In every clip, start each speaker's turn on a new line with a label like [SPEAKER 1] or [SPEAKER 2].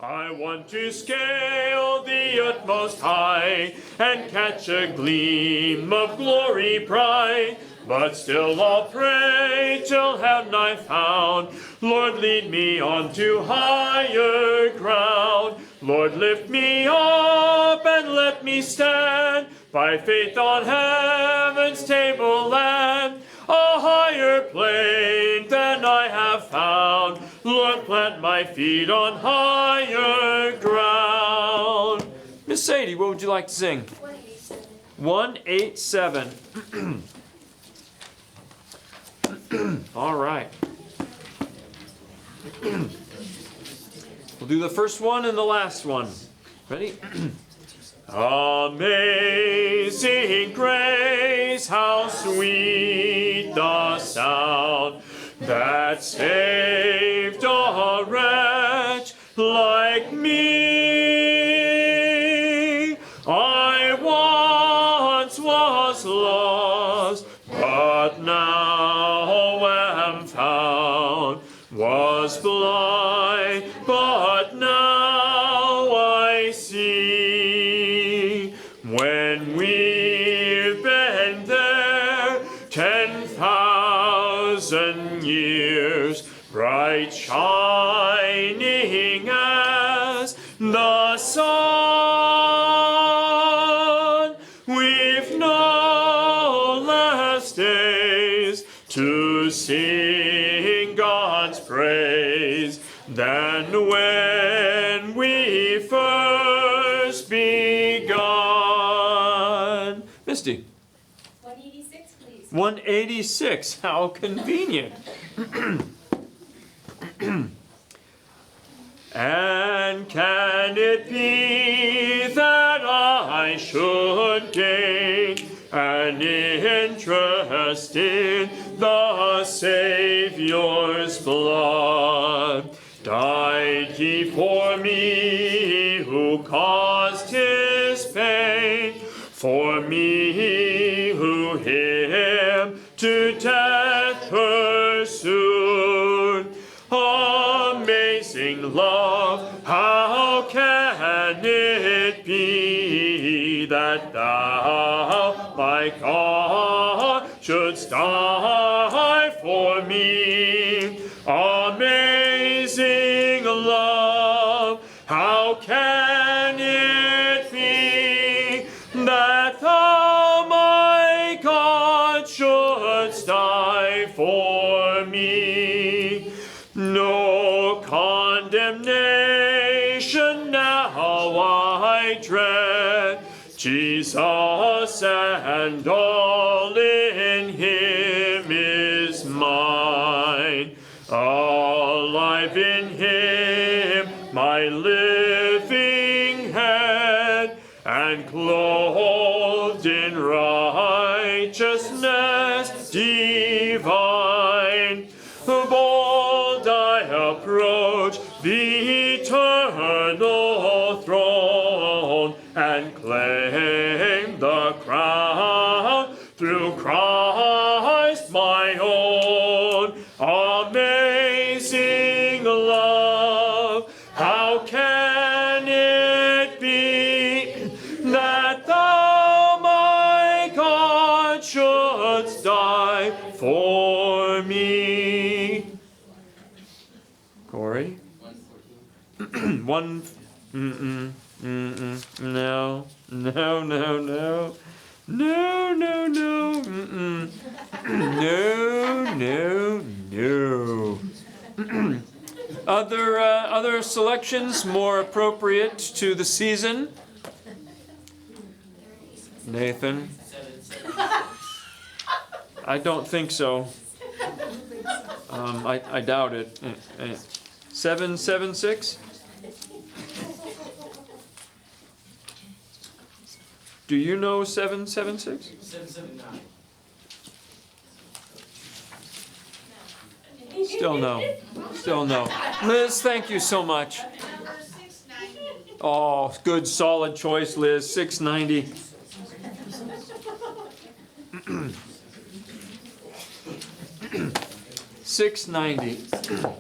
[SPEAKER 1] I want to scale the utmost high and catch a gleam of glory bright. But still I'll pray till heaven I found. Lord, lead me on to higher ground. Lord, lift me up and let me stand by faith on heaven's tableland, a higher plane than I have found. Lord, plant my feet on higher ground. Miss Sadie, what would you like to sing? 187. 187. All right. We'll do the first one and the last one. Ready? Amazing grace, how sweet the sound that saved a wretch like me. I once was lost, but now am found, was blind, but now I see. When we've been there 10,000 years, bright shining as the sun, we've no less days to sing God's praise than when we first begun. Misty.
[SPEAKER 2] 186, please.
[SPEAKER 1] 186. How convenient. And can it be that I should gain an interest in the Savior's blood? Died he for me who caused his pain, for me who him to death pursued? Amazing love, how can it be that thou, my God, shouldst die for me? Amazing love, how can it be that thou, my God, shouldst die for me? No condemnation now I dread, Jesus and all in him is mine. Alive in him, my living head, and clothed in righteousness divine. Bold I approach the eternal throne and claim the crown through Christ my own. Amazing love, how can it be that thou, my God, shouldst die for me? Corey? 1. No. No. No. No. No. No. Other selections more appropriate to the season? Nathan? I don't think so. I doubt it. 776? Do you know 776?
[SPEAKER 3] 779.
[SPEAKER 1] Still no. Still no. Liz, thank you so much. Oh, good solid choice, Liz. 690. $690.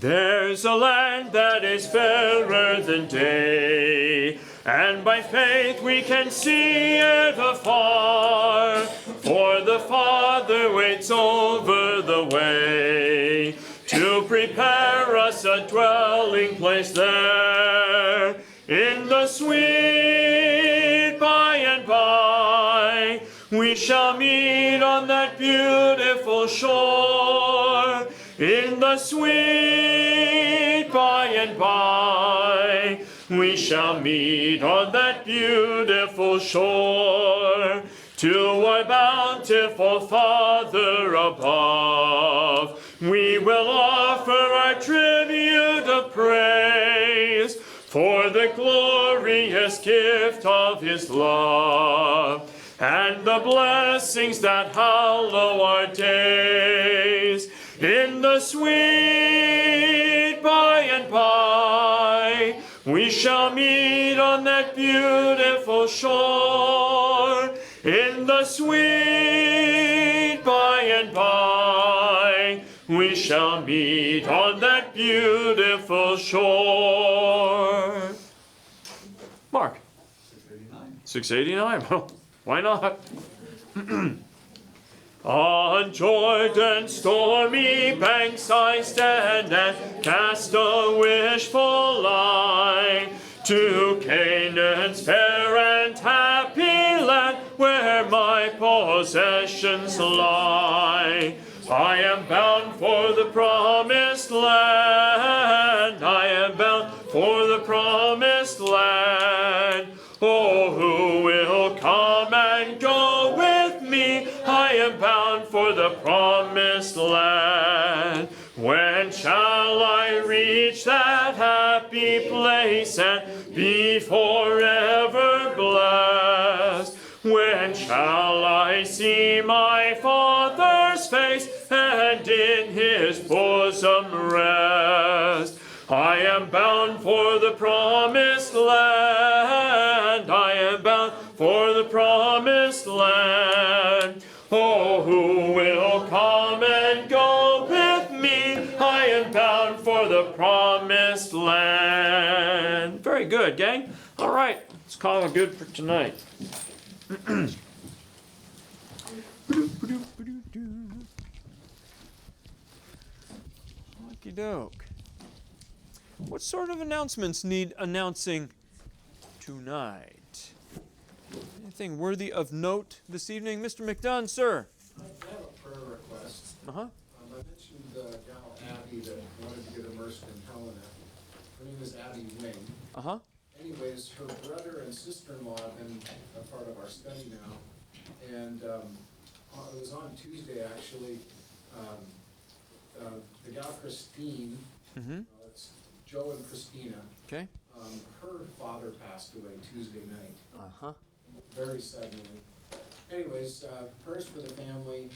[SPEAKER 1] There's a land that is fairer than day, and by faith we can see it afar, for the Father waits over the way to prepare us a dwelling place there in the sweet by and by. We shall meet on that beautiful shore in the sweet by and by. We shall meet on that beautiful shore to our bountiful Father above. We will offer our tribute of praise for the glorious gift of His love and the blessings that hallow our days in the sweet by and by. We shall meet on that beautiful shore in the sweet by and by. We shall meet on that beautiful shore. Mark. 689. 689. Why not? On Jordan's stormy banks I stand and cast a wishful eye to Canaan's fair and happy land where my possessions lie. I am bound for the promised land. I am bound for the promised land. Oh, who will come and go with me? I am bound for the promised land. When shall I reach that happy place and be forever blessed? When shall I see my Father's face and in His bosom rest? I am bound for the promised land. I am bound for the promised land. Oh, who will come and go with me? I am bound for the promised land. Very good, gang. All right, let's call it good for tonight. Okie doke. What sort of announcements need announcing tonight? Anything worthy of note this evening? Mr. McDunn, sir.
[SPEAKER 3] I have a prayer request.
[SPEAKER 1] Uh-huh.
[SPEAKER 3] I mentioned gal Abby that wanted to get immersed in Helena. Her name is Abby Wing.
[SPEAKER 1] Uh-huh.
[SPEAKER 3] Anyways, her brother and sister-in-law have been a part of our study now. And it was on Tuesday, actually. The gal Christine, it's Joe and Christina.
[SPEAKER 1] Okay.
[SPEAKER 3] Her father passed away Tuesday night.
[SPEAKER 1] Uh-huh.
[SPEAKER 3] Very suddenly. Anyways, prayers for the family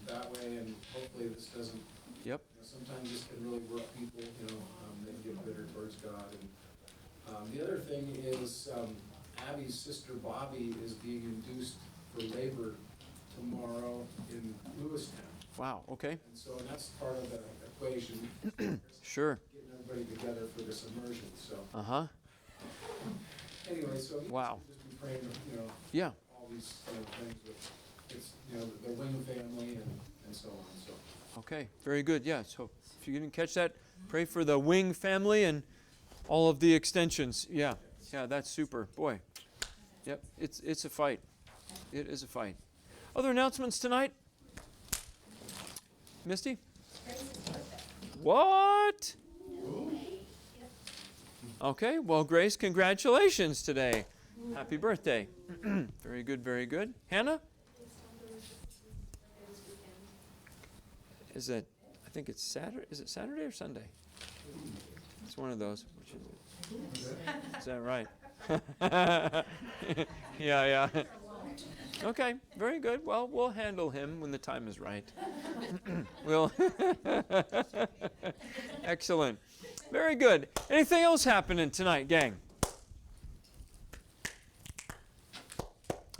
[SPEAKER 3] that way, and hopefully this doesn't.
[SPEAKER 1] Yep.
[SPEAKER 3] Sometimes this can really work people. They get bitter towards God. And the other thing is, Abby's sister Bobby is being induced for labor tomorrow in Lewistown.
[SPEAKER 1] Wow, okay.
[SPEAKER 3] And so that's part of the equation.
[SPEAKER 1] Sure.
[SPEAKER 3] Getting everybody together for this immersion. So.
[SPEAKER 1] Uh-huh.
[SPEAKER 3] Anyway, so
[SPEAKER 1] wow.
[SPEAKER 3] Just be praying,
[SPEAKER 1] yeah.
[SPEAKER 3] all these things with it's the Wing family and so on. So.
[SPEAKER 1] Okay, very good. Yeah, so if you didn't catch that, pray for the Wing family and all of the extensions. Yeah, yeah, that's super. Boy, yep, it's a fight. It is a fight. Other announcements tonight? Misty? What? Okay, well, Grace, congratulations today. Happy birthday. Very good, very good. Hannah? Is it, I think it's Saturday. Is it Saturday or Sunday? It's one of those. Which is it? Is that right? Yeah. Okay, very good. Well, we'll handle him when the time is right. We'll. Excellent. Very good. Anything else happening tonight, gang?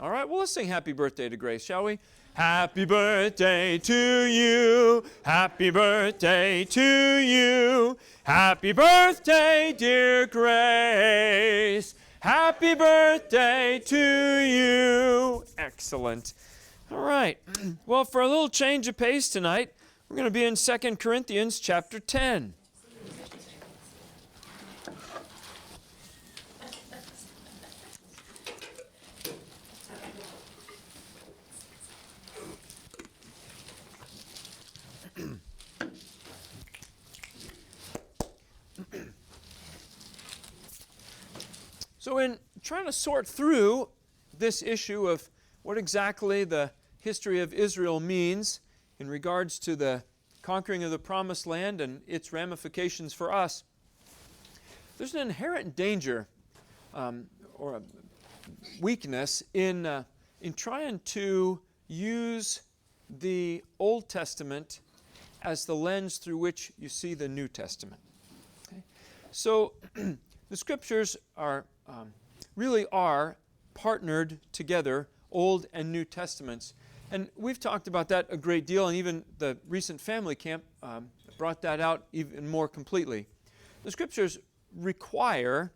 [SPEAKER 1] All right, well, let's sing happy birthday to Grace, shall we? Happy birthday to you. Happy birthday to you. Happy birthday, dear Grace. Happy birthday to you. Excellent. All right. Well, for a little change of pace tonight, we're going to be in 2 Corinthians chapter 10. So in trying to sort through this issue of what exactly the history of Israel means in regards to the conquering of the Promised Land and its ramifications for us, there's an inherent danger or a weakness in trying to use the Old Testament as the lens through which you see the New Testament. Okay? So the Scriptures are really are partnered together, Old and New Testaments. And we've talked about that a great deal, and even the recent family camp brought that out even more completely. The Scriptures require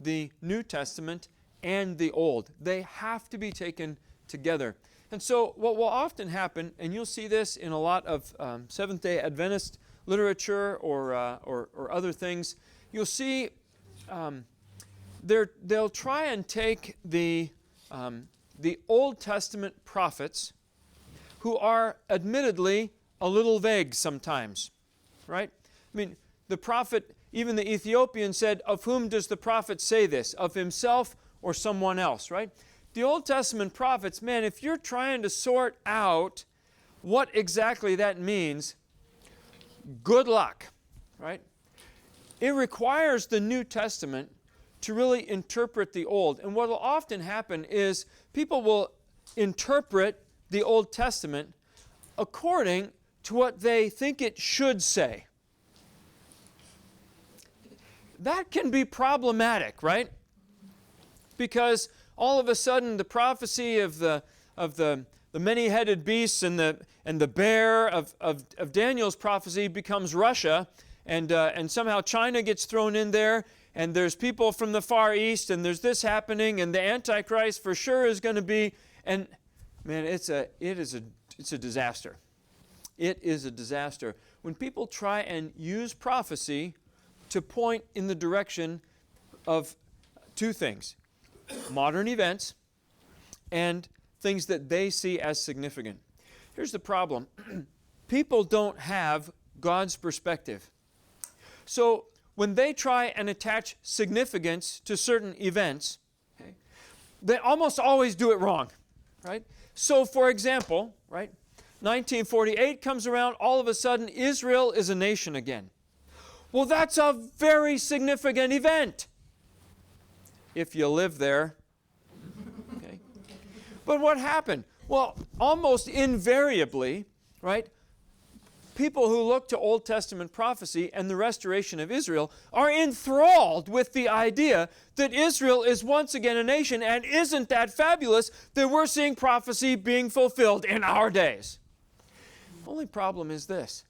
[SPEAKER 1] the New Testament and the Old. They have to be taken together. And so what will often happen, and you'll see this in a lot of Seventh-day Adventist literature or other things, you'll see they'll try and take the Old Testament prophets, who are admittedly a little vague sometimes, right? I mean, the prophet, even the Ethiopian said, of whom does the prophet say this? Of himself or someone else, right? The Old Testament prophets, man, if you're trying to sort out what exactly that means, good luck, right? It requires the New Testament to really interpret the Old. And what will often happen is people will interpret the Old Testament according to what they think it should say. That can be problematic, right? Because all of a sudden the prophecy of the many-headed beasts and the bear of Daniel's prophecy becomes Russia, and somehow China gets thrown in there, and there's people from the Far East, and there's this happening, and the Antichrist for sure is going to be, and man, it's a disaster. It is a disaster. When people try and use prophecy to point in the direction of two things: modern events and things that they see as significant. Here's the problem. People don't have God's perspective. So when they try and attach significance to certain events, okay, they almost always do it wrong, right? So for example, right, 1948 comes around, all of a sudden Israel is a nation again. Well, that's a very significant event if you live there. Okay. But what happened? Well, almost invariably, right, people who look to Old Testament prophecy and the restoration of Israel are enthralled with the idea that Israel is once again a nation, and isn't that fabulous that we're seeing prophecy being fulfilled in our days? The only problem is this: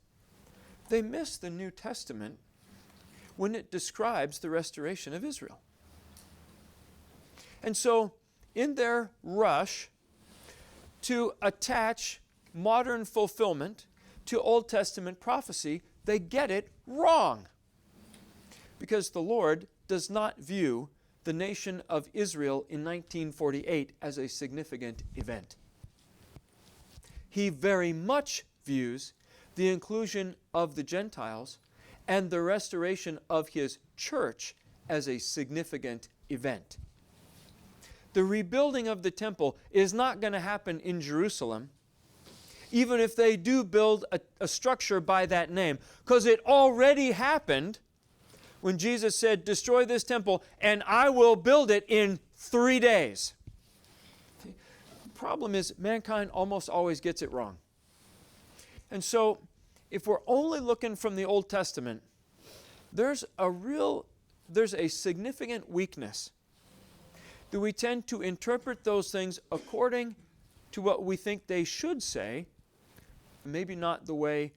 [SPEAKER 1] they miss the New Testament when it describes the restoration of Israel. And so, in their rush to attach modern fulfillment to Old Testament prophecy, they get it wrong. Because the Lord does not view the nation of Israel in 1948 as a significant event. He very much views the inclusion of the Gentiles and the restoration of His church as a significant event. The rebuilding of the temple is not going to happen in Jerusalem, even if they do build a structure by that name, because it already happened when Jesus said, destroy this temple and I will build it in 3 days. The problem is mankind almost always gets it wrong. And so if we're only looking from the Old Testament, there's a significant weakness that we tend to interpret those things according
[SPEAKER 4] to what we think they should say, maybe not the way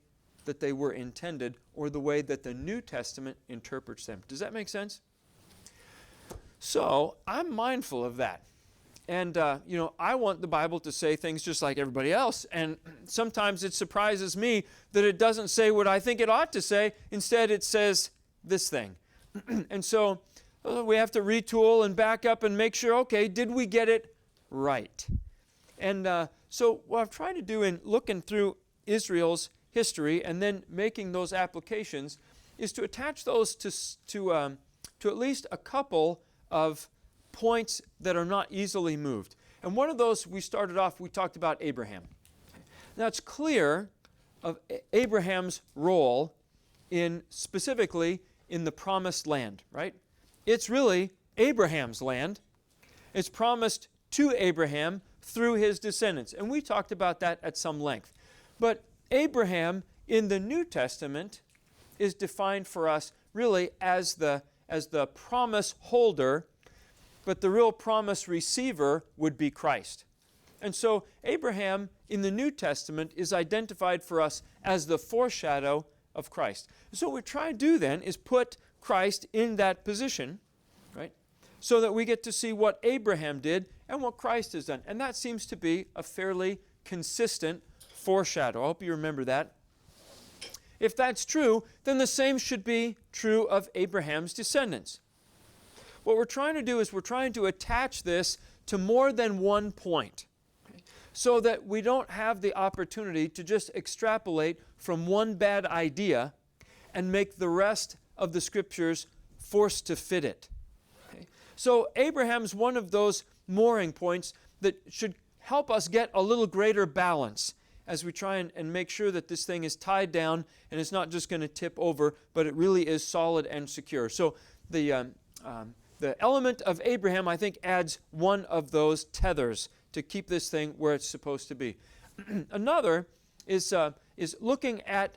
[SPEAKER 4] that they were intended or the way that the New Testament interprets them. Does that make sense? So I'm mindful of that. And, I want the Bible to say things just like everybody else. And sometimes it surprises me that it doesn't say what I think it ought to say. Instead, it says this thing. And so we have to retool and back up and make sure, okay, did we get it right? And so what I'm trying to do in looking through Israel's history and then making those applications is to attach those to at least a couple of points that are not easily moved. And one of those, we talked about Abraham. Now it's clear of Abraham's role specifically in the promised land, right? It's really Abraham's land. It's promised to Abraham through his descendants. And we talked about that at some length. But Abraham in the New Testament is defined for us really as the promise holder, but the real promise receiver would be Christ. And so Abraham in the New Testament is identified for us as the foreshadow of Christ. So what we're trying to do then is put Christ in that position, right? So that we get to see what Abraham did and what Christ has done. And that seems to be a fairly consistent foreshadow. I hope you remember that. If that's true, then the same should be true of Abraham's descendants. What we're trying to do is we're trying to attach this to more than one point, okay, so that we don't have the opportunity to just extrapolate from one bad idea and make the rest of the Scriptures forced to fit it. Okay? So Abraham's one of those mooring points that should help us get a little greater balance as we try and make sure that this thing is tied down and it's not just going to tip over, but it really is solid and secure. So the element of Abraham, I think, adds one of those tethers to keep this thing where it's supposed to be. Another is looking at,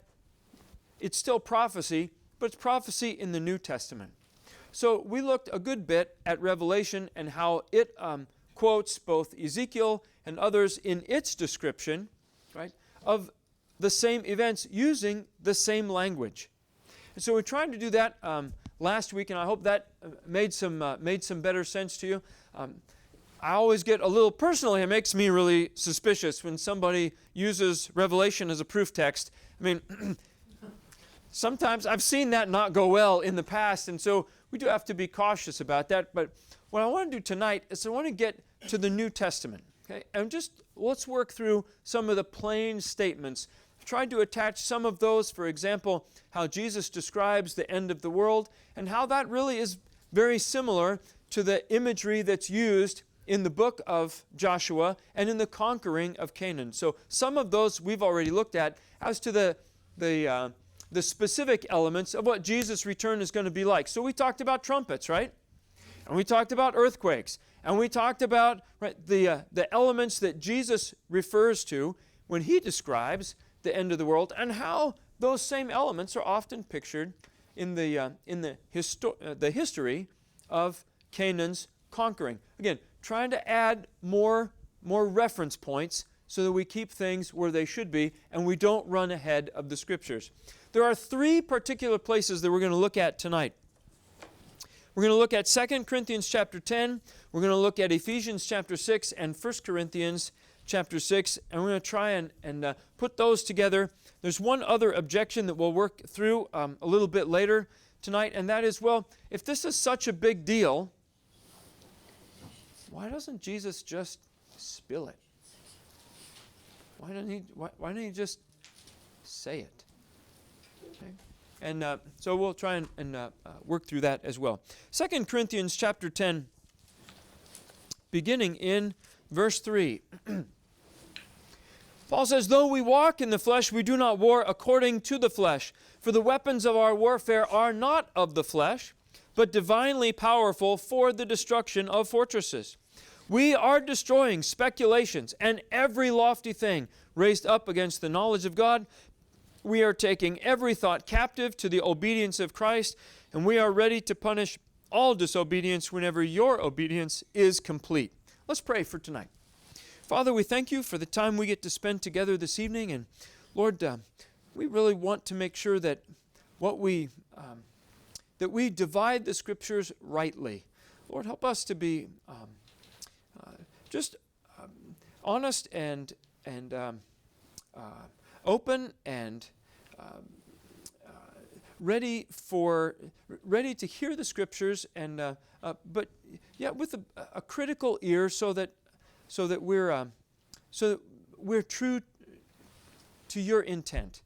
[SPEAKER 4] it's still prophecy, but it's prophecy in the New Testament. So we looked a good bit at Revelation and how it quotes both Ezekiel and others in its description, right, of the same events using the same language. And so we're trying to do that last week, and I hope that made some better sense to you. I always get a little, personally, it makes me really suspicious when somebody uses Revelation as a proof text. I mean, sometimes I've seen that not go well in the past, and so we do have to be cautious about that. But what I want to do tonight is I want to get to the New Testament, okay? And just let's work through some of the plain statements. I've tried to attach some of those, for example, how Jesus describes the end of the world, and how that really is very similar to the imagery that's used in the book of Joshua and in the conquering of Canaan. So some of those we've already looked at as to the specific elements of what Jesus' return is going to be like. So we talked about trumpets, right? And we talked about earthquakes. And we talked about, right, the elements that Jesus refers to when he describes the end of the world, and how those same elements are often pictured in the history of Canaan's conquering. Again, trying to add more reference points so that we keep things where they should be and we don't run ahead of the Scriptures. There are three particular places that we're going to look at tonight. We're going to look at 2 Corinthians chapter 10, we're going to look at Ephesians chapter 6, and 1 Corinthians chapter 6, and we're going to try and put those together. There's one other objection that we'll work through a little bit later tonight, and that is, well, if this is such a big deal, why doesn't Jesus just spill it? Why don't he just say it? Okay. And so we'll try and work through that as well. 2 Corinthians chapter 10, beginning in verse 3. Paul says, "Though we walk in the flesh, we do not war according to the flesh. For the weapons of our warfare are not of the flesh, but divinely powerful for the destruction of fortresses. We are destroying speculations and every lofty thing raised up against the knowledge of God. We are taking every thought captive to the obedience of Christ, and we are ready to punish all disobedience whenever your obedience is complete." Let's pray for tonight. Father, we thank you for the time we get to spend together this evening. And Lord, we really want to make sure that that we divide the Scriptures rightly. Lord, help us to be just honest and open and ready to hear the Scriptures, and but yeah, with a critical ear, so that we're true to your intent.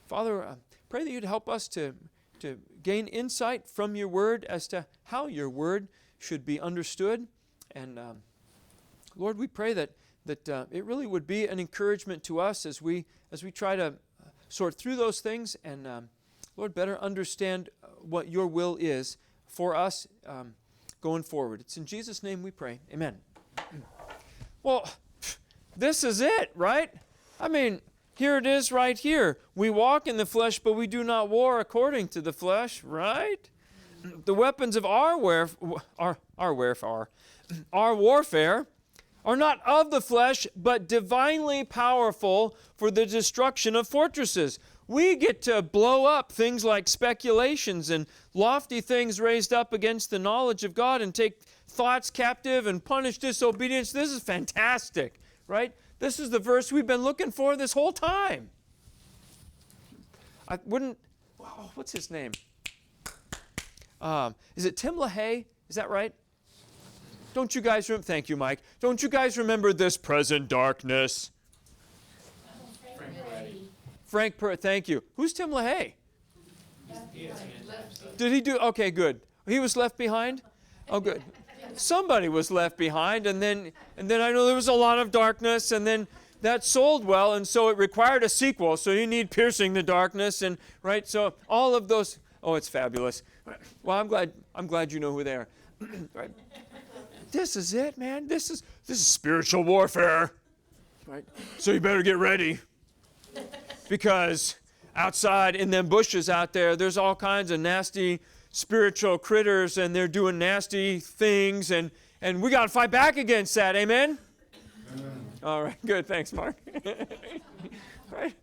[SPEAKER 4] Father, pray that you'd help us to gain insight from your word as to how your word should be understood. And Lord, we pray that it really would be an encouragement to us as we try to sort through those things and, Lord, better understand what your will is for us going forward. It's in Jesus' name we pray. Amen. Well, this is it, right? I mean, here it is right here. We walk in the flesh, but we do not war according to the flesh, right? The weapons of our warfare are not of the flesh, but divinely powerful for the destruction of fortresses. We get to blow up things like speculations and lofty things raised up against the knowledge of God and take thoughts captive and punish disobedience. This is fantastic, right? This is the verse we've been looking for this whole time. What's his name? Is it Tim LaHaye? Is that right? Don't you guys remember? Thank you, Mike. Don't you guys remember this present darkness? Frank Purr, thank you. Who's Tim LaHaye? Did he do? Okay, good. He was left behind? Oh, good. Somebody was left behind, and then I know there was a lot of darkness, and then that sold well, and so it required a sequel. So you need Piercing the Darkness, and right. So all of those. Oh, it's fabulous. Well, I'm glad you know who they are. Right. This is it, man. This is spiritual warfare. Right. So you better get ready, because outside in them bushes out there, there's all kinds of nasty spiritual critters, and they're doing nasty things, and we got to fight back against that. Amen? Amen. All right, good. Thanks, Mark. Right?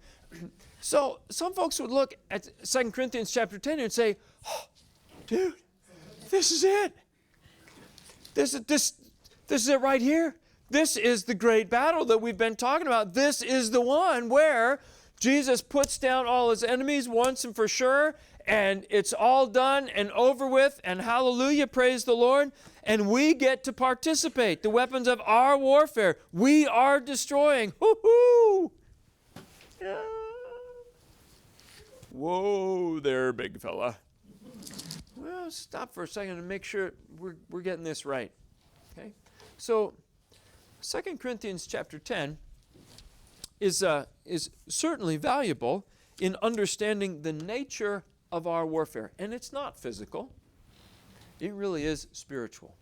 [SPEAKER 4] So some folks would look at 2 Corinthians chapter 10 and say, oh, dude, this is it. This is it right here. This is the great battle that we've been talking about. This is the one where Jesus puts down all his enemies once and for sure, and it's all done and over with, and hallelujah, praise the Lord, and we get to participate. The weapons of our warfare, we are destroying. Woo-hoo! Yeah. Whoa there, big fella. Well, stop for a second and make sure we're getting this right. Okay? So, 2 Corinthians chapter 10 is certainly valuable in understanding the nature of our warfare. And it's not physical. It really is spiritual.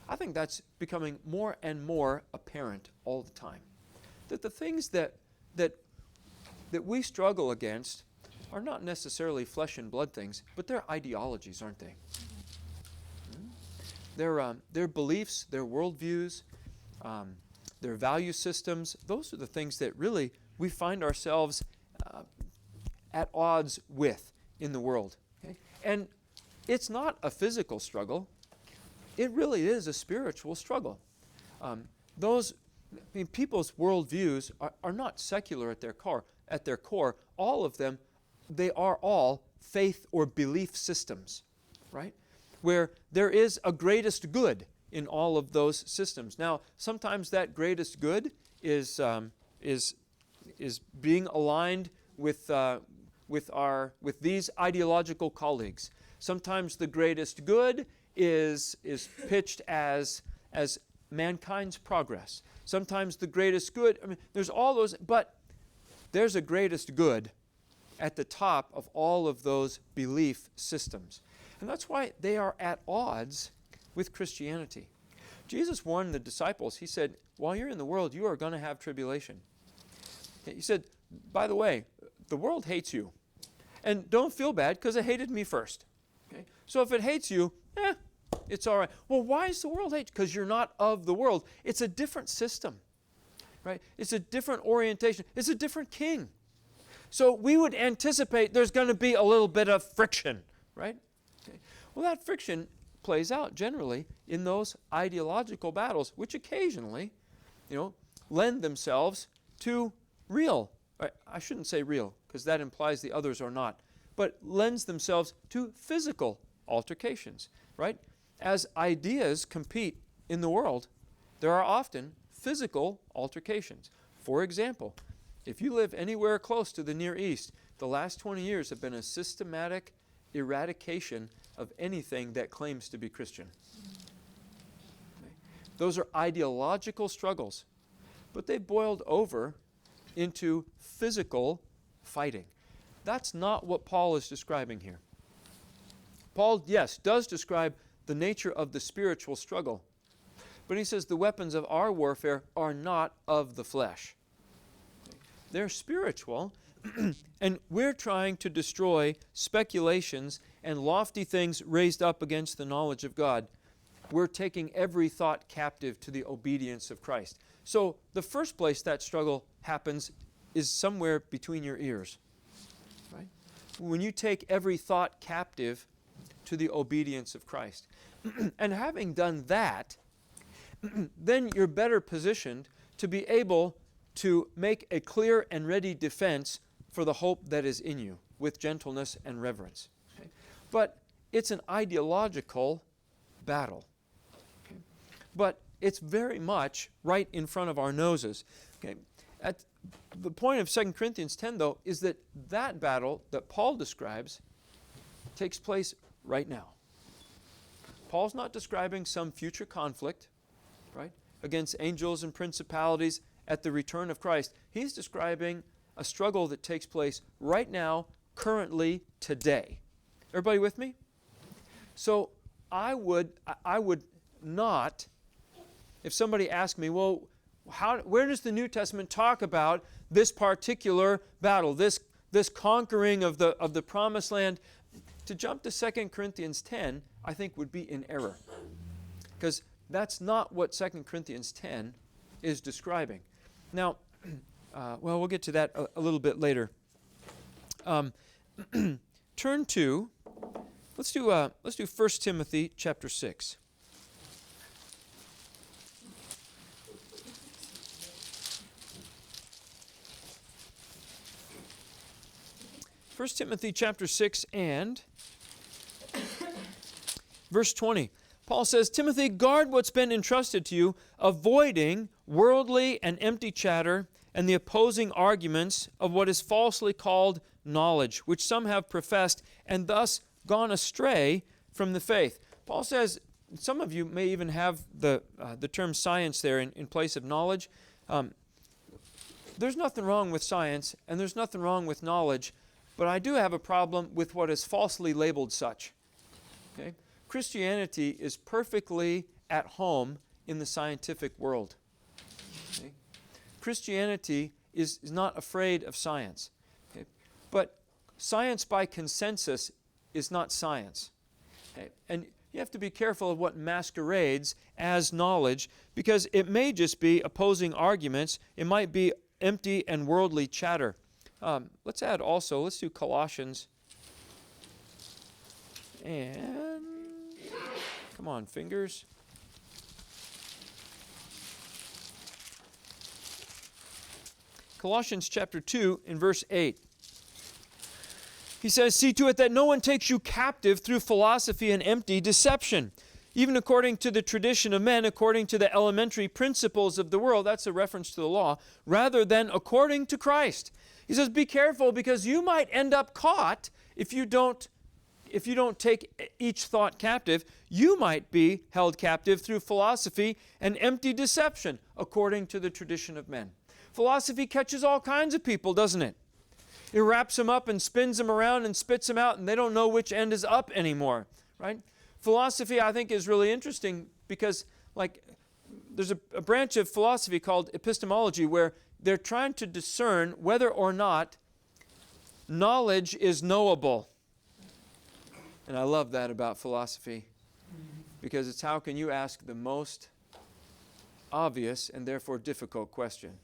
[SPEAKER 4] I think that's becoming more and more apparent all the time. That the things that we struggle against are not necessarily flesh and blood things, but they're ideologies, aren't they? Their beliefs, their worldviews, their value systems. Those are the things that really we find ourselves at odds with in the world. Okay? And it's not a physical struggle. It really is a spiritual struggle. People's worldviews are not secular at their core. All of them, they are all faith or belief systems, right? Where there is a greatest good in all of those systems. Now, sometimes that greatest good is being aligned with these ideological colleagues. Sometimes the greatest good is pitched as mankind's progress. Sometimes the greatest good, there's all those, but there's a greatest good at the top of all of those belief systems. And that's why they are at odds with Christianity. Jesus warned the disciples. He said, while you're in the world, you are going to have tribulation. He said, by the way, the world hates you. And don't feel bad, because it hated me first. Okay? So if it hates you, it's all right. Well, why does the world hate you? Because you're not of the world. It's a different system. right? It's a different orientation. It's a different king. So we would anticipate there's going to be a little bit of friction, right? Okay. Well, that friction plays out generally in those ideological battles, which occasionally, lend themselves to real, I shouldn't say real, because that implies the others are not, but lends themselves to physical altercations, right? As ideas compete in the world, there are often physical altercations. For example, if you live anywhere close to the Near East, the last 20 years have been a systematic eradication of anything that claims to be Christian. Okay. Those are ideological struggles, but they boiled over into physical fighting. That's not what Paul is describing here. Paul, yes, does describe the nature of the spiritual struggle, but he says the weapons of our warfare are not of the flesh. They're spiritual, and we're trying to destroy speculations and lofty things raised up against the knowledge of God. We're taking every thought captive to the obedience of Christ. So the first place that struggle happens is somewhere between your ears. Right? When you take every thought captive to the obedience of Christ. And having done that, then you're better positioned to be able to make a clear and ready defense for the hope that is in you with gentleness and reverence. Okay? But it's an ideological battle. Okay? But it's very much right in front of our noses. Okay? At the point of 2 Corinthians 10, though, is that that battle that Paul describes takes place right now. Paul's not describing some future conflict, right, against angels and principalities at the return of Christ. He's describing a struggle that takes place right now, currently, today. Everybody with me? So I would not, if somebody asked me, well, where does the New Testament talk about this particular battle, this conquering of the promised land? To jump to 2 Corinthians 10, I think would be in error. Because that's not what 2 Corinthians 10 is describing. Now, we'll get to that a little bit later. Turn to, let's do 1 Timothy chapter 6. 1 Timothy chapter 6 and verse 20. Paul says, Timothy, guard what's been entrusted to you, avoiding worldly and empty chatter and the opposing arguments of what is falsely called knowledge, which some have professed and thus gone astray from the faith. Paul says, some of you may even have the term science there in place of knowledge. There's nothing wrong with science and there's nothing wrong with knowledge, but I do have a problem with what is falsely labeled such. Okay? Christianity is perfectly at home in the scientific world. Okay? Christianity is not afraid of science. Okay? But science by consensus is not science. Okay? And you have to be careful of what masquerades as knowledge, because it may just be opposing arguments. It might be empty and worldly chatter. Let's do Colossians. And, come on, fingers. Colossians chapter 2 in verse 8. He says, see to it that no one takes you captive through philosophy and empty deception, even according to the tradition of men, according to the elementary principles of the world. That's a reference to the law, rather than according to Christ. He says, be careful, because you might end up caught if you don't take each thought captive. You might be held captive through philosophy and empty deception, according to the tradition of men. Philosophy catches all kinds of people, doesn't it? It wraps them up and spins them around and spits them out, and they don't know which end is up anymore, right? Philosophy, I think, is really interesting because, there's a branch of philosophy called epistemology where they're trying to discern whether or not knowledge is knowable. And I love that about philosophy, because it's how can you ask the most obvious and therefore difficult question.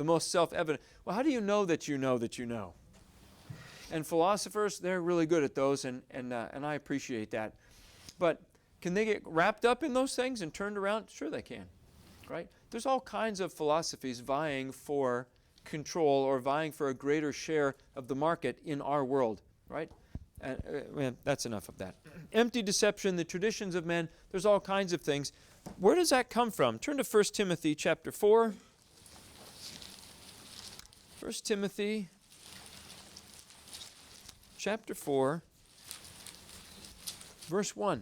[SPEAKER 4] the most self-evident. Well, how do you know that you know that you know? And philosophers, they're really good at those, and I appreciate that. But can they get wrapped up in those things and turned around? Sure they can, right? There's all kinds of philosophies vying for control or vying for a greater share of the market in our world, right? And that's enough of that. Empty deception, the traditions of men, there's all kinds of things. Where does that come from? Turn to 1 Timothy chapter 4. 1 Timothy chapter 4, verse 1.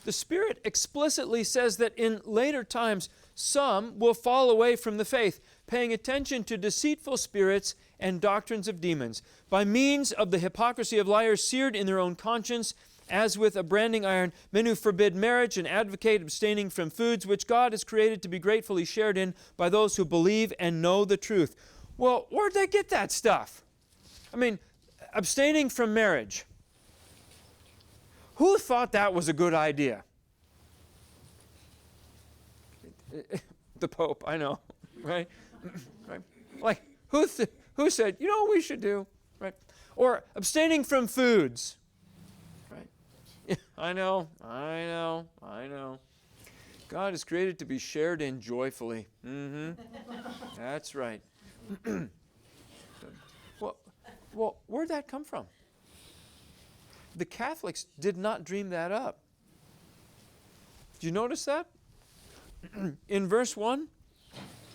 [SPEAKER 4] The Spirit explicitly says that in later times some will fall away from the faith, paying attention to deceitful spirits and doctrines of demons, by means of the hypocrisy of liars seared in their own conscience, as with a branding iron, men who forbid marriage and advocate abstaining from foods which God has created to be gratefully shared in by those who believe and know the truth. Well, where'd they get that stuff? I mean, abstaining from marriage. Who thought that was a good idea? The Pope, I know, right? Right? Like, who said, you know what we should do, right? Or abstaining from foods, right? Yeah, I know. God is created to be shared in joyfully. That's right. Well, where'd that come from? The Catholics did not dream that up. Do you notice that? In verse 1,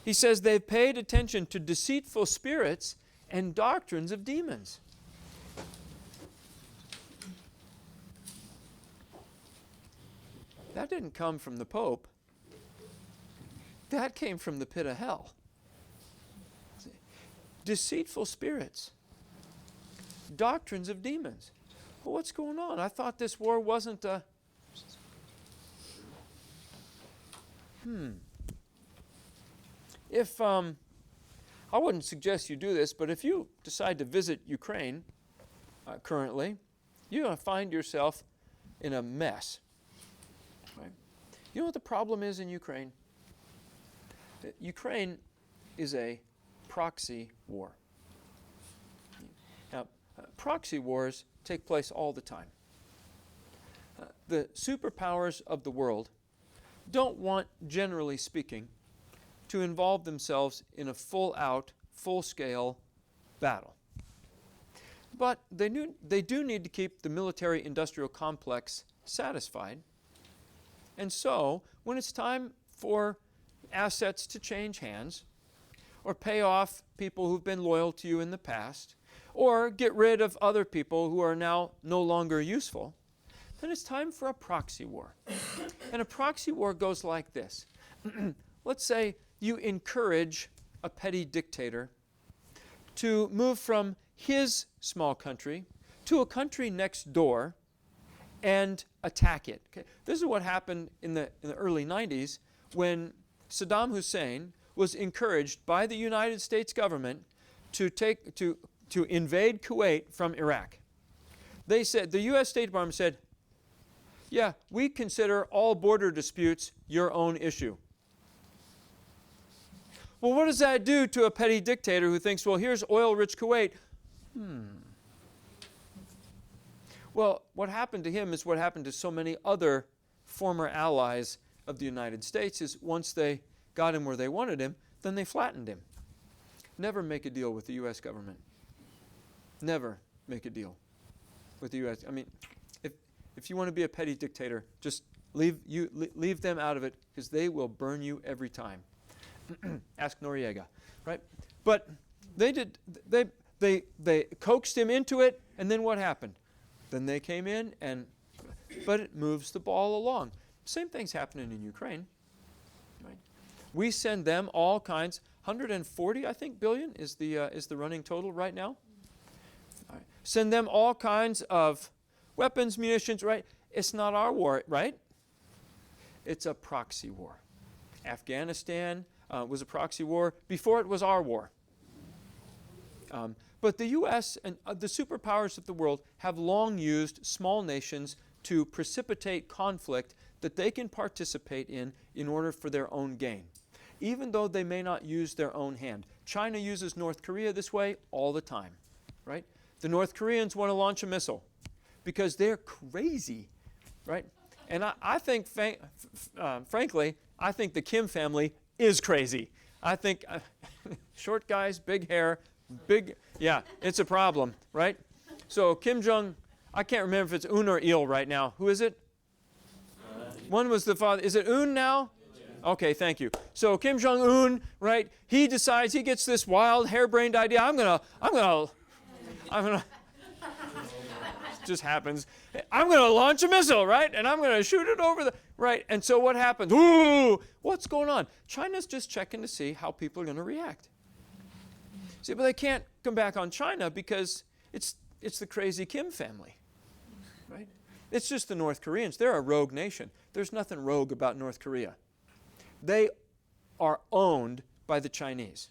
[SPEAKER 4] he says they've paid attention to deceitful spirits and doctrines of demons. That didn't come from the Pope. That came from the pit of hell. Deceitful spirits, doctrines of demons. Well, what's going on? I thought this war wasn't a... If, I wouldn't suggest you do this, but if you decide to visit Ukraine currently, you're going to find yourself in a mess. Right? You know what the problem is in Ukraine? Ukraine is a proxy war. Now, proxy wars take place all the time. The superpowers of the world don't want, generally speaking, to involve themselves in a full-out, full-scale battle. But they do need to keep the military-industrial complex satisfied. And so, when it's time for assets to change hands, or pay off people who've been loyal to you in the past, or get rid of other people who are now no longer useful, then it's time for a proxy war. And a proxy war goes like this. Let's say you encourage a petty dictator to move from his small country to a country next door and attack it. Okay? This is what happened in the early 90s when Saddam Hussein was encouraged by the United States government to invade Kuwait from Iraq. They said, the U.S. State Department said, yeah, we consider all border disputes your own issue. Well, what does that do to a petty dictator who thinks, well, here's oil-rich Kuwait? Well, what happened to him is what happened to so many other former allies of the United States, is once they got him where they wanted him, then they flattened him. Never make a deal with the U.S. government. Never make a deal with the U.S. I mean, if you want to be a petty dictator, just leave them out of it, because they will burn you every time. Ask Noriega, right? But they coaxed him into it, and then what happened? Then they came in, but it moves the ball along. Same thing's happening in Ukraine, right? We send them all kinds. 140, I think, billion is the running total right now. All right. Send them all kinds of weapons, munitions, right? It's not our war, right? It's a proxy war. Afghanistan was a proxy war before it was our war. But the U.S. and the superpowers of the world have long used small nations to precipitate conflict that they can participate in order for their own gain. even though they may not use their own hand. China uses North Korea this way all the time, right? The North Koreans want to launch a missile because they're crazy, right? And I think, frankly, I think the Kim family is crazy. I think short guys, big hair, yeah, it's a problem, right? So Kim Jong, I can't remember if it's Un or Il right now. Who is it? One was the father. Is it Un now? Okay, thank you. So Kim Jong-un, right? He decides, he gets this wild, harebrained idea. I'm gonna. It just happens. I'm gonna launch a missile, right? And I'm gonna shoot it over the, right? And so what happens? Ooh, what's going on? China's just checking to see how people are gonna react. See, but they can't come back on China because it's the crazy Kim family, right? It's just the North Koreans. They're a rogue nation. There's nothing rogue about North Korea. They are owned by the Chinese.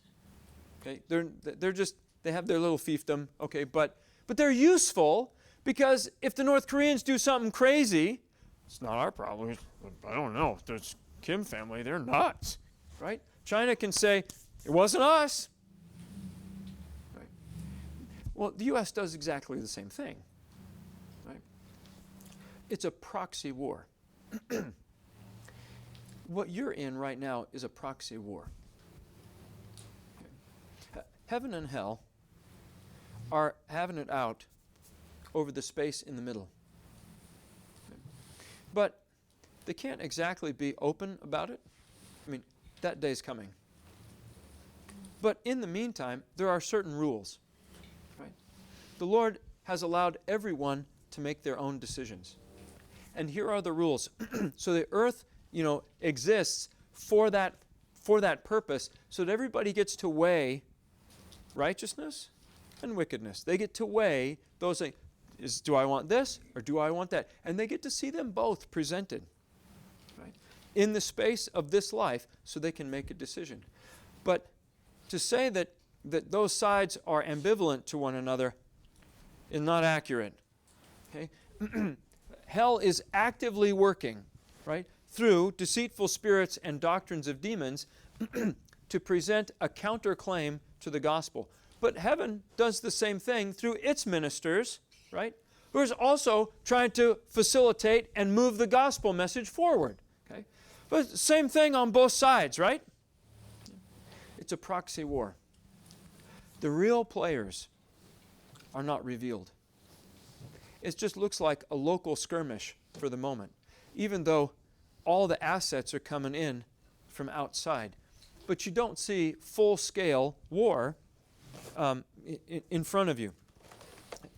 [SPEAKER 4] Okay, they're just, they have their little fiefdom. Okay, but they're useful because if the North Koreans do something crazy, it's not our problem. I don't know. There's Kim family. They're nuts, right? China can say it wasn't us. Right? Well, the U.S. does exactly the same thing. Right? It's a proxy war. What you're in right now is a proxy war. Okay. Heaven and hell are having it out over the space in the middle. Okay. But they can't exactly be open about it. I mean, that day's coming. But in the meantime, there are certain rules. Right? The Lord has allowed everyone to make their own decisions. And here are the rules. So the earth, exists for that purpose, so that everybody gets to weigh righteousness and wickedness. They get to weigh those things. Do I want this or do I want that? And they get to see them both presented, right, in the space of this life, so they can make a decision. But to say that those sides are ambivalent to one another is not accurate. Okay? Hell is actively working, right, through deceitful spirits and doctrines of demons to present a counterclaim to the gospel. But heaven does the same thing through its ministers, right, who is also trying to facilitate and move the gospel message forward. Okay? But same thing on both sides, right? It's a proxy war. The real players are not revealed. It just looks like a local skirmish for the moment, even though all the assets are coming in from outside. But you don't see full-scale war in front of you.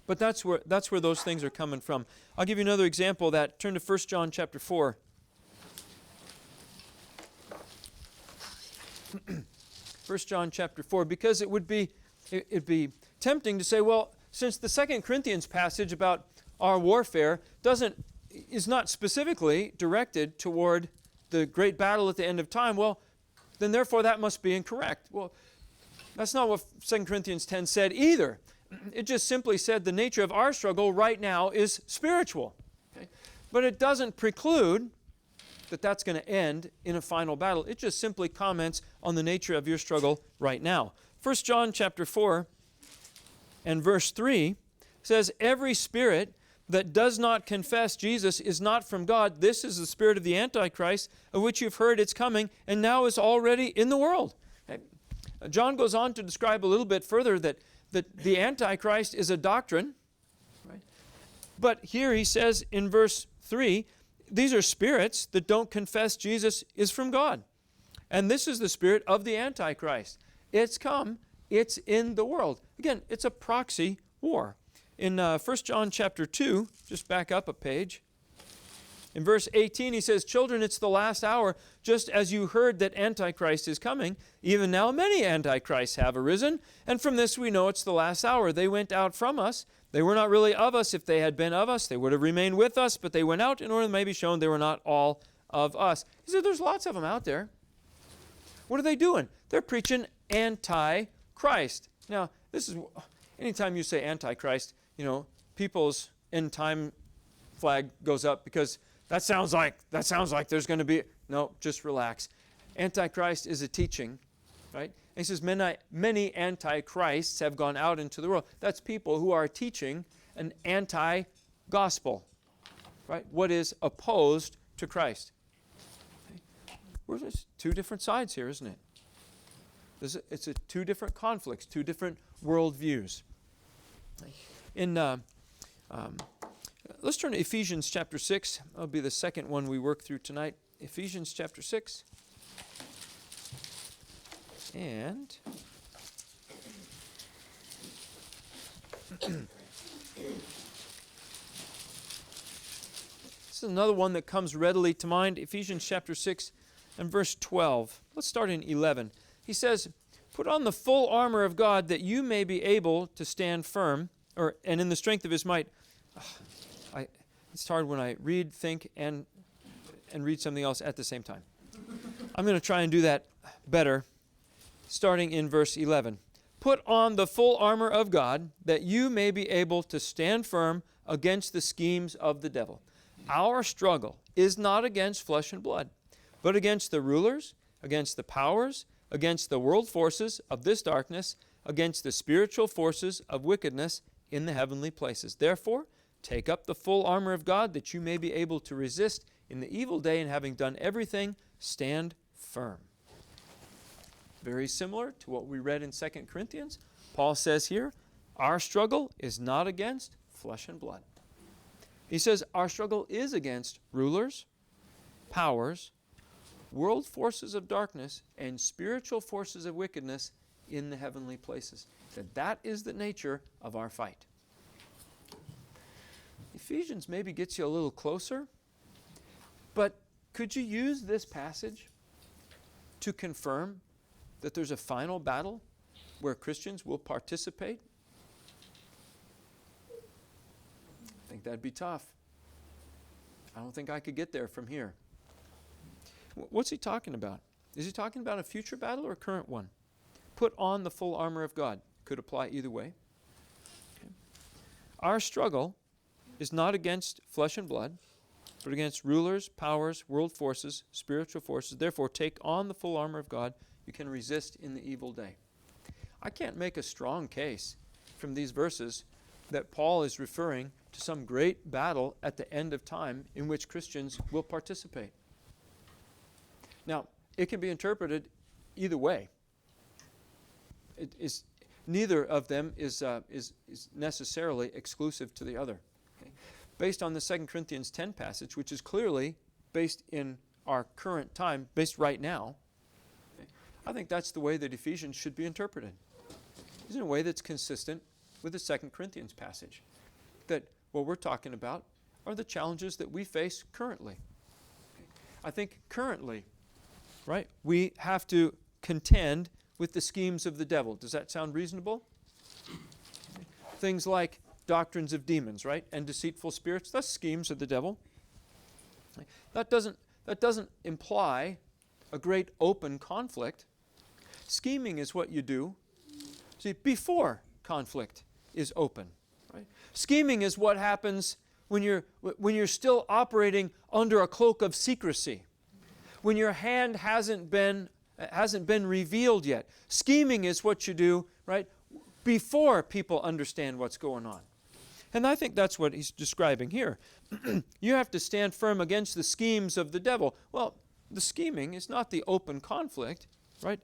[SPEAKER 4] But that's where those things are coming from. I'll give you another example of that. Turn to 1 John chapter 4. 1 John chapter 4, because it'd be tempting to say, well, since the 2 Corinthians passage about our warfare is not specifically directed toward the great battle at the end of time, well, then therefore that must be incorrect. Well, that's not what 2 Corinthians 10 said either. It just simply said the nature of our struggle right now is spiritual. Okay? But it doesn't preclude that that's going to end in a final battle. It just simply comments on the nature of your struggle right now. 1 John chapter 4 and verse 3 says, every spirit that does not confess Jesus is not from God. This is the spirit of the Antichrist, of which you've heard it's coming, and now is already in the world. Okay. John goes on to describe a little bit further that the Antichrist is a doctrine. Right? But here he says in verse 3, these are spirits that don't confess Jesus is from God. And this is the spirit of the Antichrist. It's come, it's in the world. Again, it's a proxy war. In 1 John chapter 2, just back up a page, in verse 18 he says, children, it's the last hour, just as you heard that Antichrist is coming. Even now many Antichrists have arisen, and from this we know it's the last hour. They went out from us. They were not really of us. If they had been of us, they would have remained with us, but they went out in order that it may be shown they were not all of us. He said, there's lots of them out there. What are they doing? They're preaching anti-Christ. Now, this is, anytime you say anti-Christ, people's end time flag goes up because that sounds like there's going to be, no, just relax. Antichrist is a teaching, right? And he says many antichrists have gone out into the world. That's people who are teaching an anti-gospel, right? What is opposed to Christ. We're just two different sides here, isn't it? It's two different conflicts, two different worldviews. Let's turn to Ephesians chapter 6. That'll be the second one we work through tonight. Ephesians chapter 6. And this is another one that comes readily to mind. Ephesians chapter 6 and verse 12. Let's start in 11. He says, "Put on the full armor of God that you may be able to stand firm, and in the strength of his might." It's hard when I read, think, and read something else at the same time. I'm going to try and do that better, starting in verse 11. "Put on the full armor of God that you may be able to stand firm against the schemes of the devil. Our struggle is not against flesh and blood, but against the rulers, against the powers, against the world forces of this darkness, against the spiritual forces of wickedness in the heavenly places. Therefore, take up the full armor of God that you may be able to resist in the evil day, and having done everything, stand firm." Very similar to what we read in 2 Corinthians. Paul says here, our struggle is not against flesh and blood. He says our struggle is against rulers, powers, world forces of darkness, and spiritual forces of wickedness in the heavenly places. That is the nature of our fight. Ephesians maybe gets you a little closer, but could you use this passage to confirm that there's a final battle where Christians will participate? I think that'd be tough. I don't think I could get there from here. What's he talking about? Is he talking about a future battle or a current one? Put on the full armor of God. Could apply either way. Okay. Our struggle is not against flesh and blood, but against rulers, powers, world forces, spiritual forces. Therefore, take on the full armor of God. You can resist in the evil day. I can't make a strong case from these verses that Paul is referring to some great battle at the end of time in which Christians will participate. Now, it can be interpreted either way. Neither of them is necessarily exclusive to the other. Okay? Based on the 2 Corinthians 10 passage, which is clearly based in our current time, based right now, okay, I think that's the way that Ephesians should be interpreted. It's in a way that's consistent with the 2 Corinthians passage. That what we're talking about are the challenges that we face currently. Okay? I think currently, right, we have to contend with the schemes of the devil. Does that sound reasonable? Okay. Things like doctrines of demons, right, and deceitful spirits, that's schemes of the devil. Okay. That doesn't imply a great open conflict. Scheming is what you do, see, before conflict is open. Right? Scheming is what happens when you're still operating under a cloak of secrecy, when your hand hasn't been revealed yet. Scheming is what you do, right, before people understand what's going on. And I think that's what he's describing here. You have to stand firm against the schemes of the devil. Well, the scheming is not the open conflict, right?